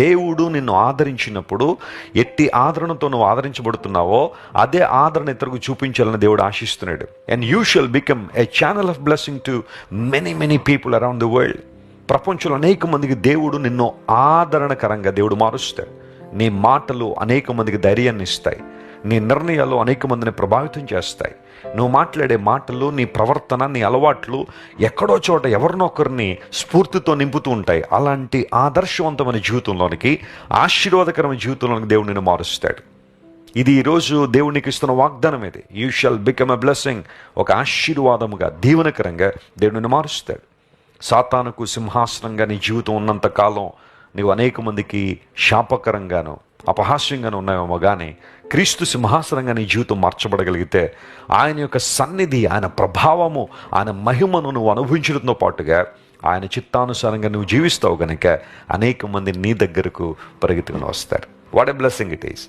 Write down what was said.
దేవుడు నిన్ను ఆదరించినప్పుడు ఎట్టి ఆదరణతో నువ్వు ఆదరించబడుతున్నావో అదే ఆదరణ ఇతరులకు చూపించాలని దేవుడు ఆశిస్తున్నాడు. And you shall become a channel of blessing to many people around the world. ప్రపంచంలో అనేక మందికి దేవుడు నిన్ను ఆదరణకరంగా దేవుడు మారుస్తాడు. నీ మాటలు అనేక మందికి ధైర్యాన్ని ఇస్తాయి. నీ నిర్ణయాలు అనేక మందిని ప్రభావితం చేస్తాయి. నువ్వు మాట్లాడే మాటలు, నీ ప్రవర్తన, నీ అలవాట్లు ఎక్కడో చోట ఎవరినొకరిని స్ఫూర్తితో నింపుతూ ఉంటాయి. అలాంటి ఆదర్శవంతమైన జీవితంలోనికి, ఆశీర్వాదకరమైన జీవితంలోనికి దేవుడు నిన్ను మారుస్తాడు. ఇది ఈరోజు దేవునికి ఇస్తున్న వాగ్దానం. ఇది you shall become a blessing. ఒక ఆశీర్వాదముగా, దీవెనకరంగా దేవుడు నిన్ను మారుస్తాడు. సాతానుకు సింహాసనంగా నీ జీవితం ఉన్నంత కాలం నీవు అనేక మందికి శాపకరంగాను అపహాస్యంగాను ఉన్నాయేమో, కానీ క్రీస్తు సింహాసనంగా నీ జీవితం మార్చబడగలిగితే ఆయన యొక్క సన్నిధి, ఆయన ప్రభావము, ఆయన మహిమను నువ్వు అనుభవించడంతో పాటుగా ఆయన చిత్తానుసారంగా నువ్వు జీవిస్తావు కనుక అనేక మంది నీ దగ్గరకు పరిగెత్తుకుని వస్తారు. What a blessing it is.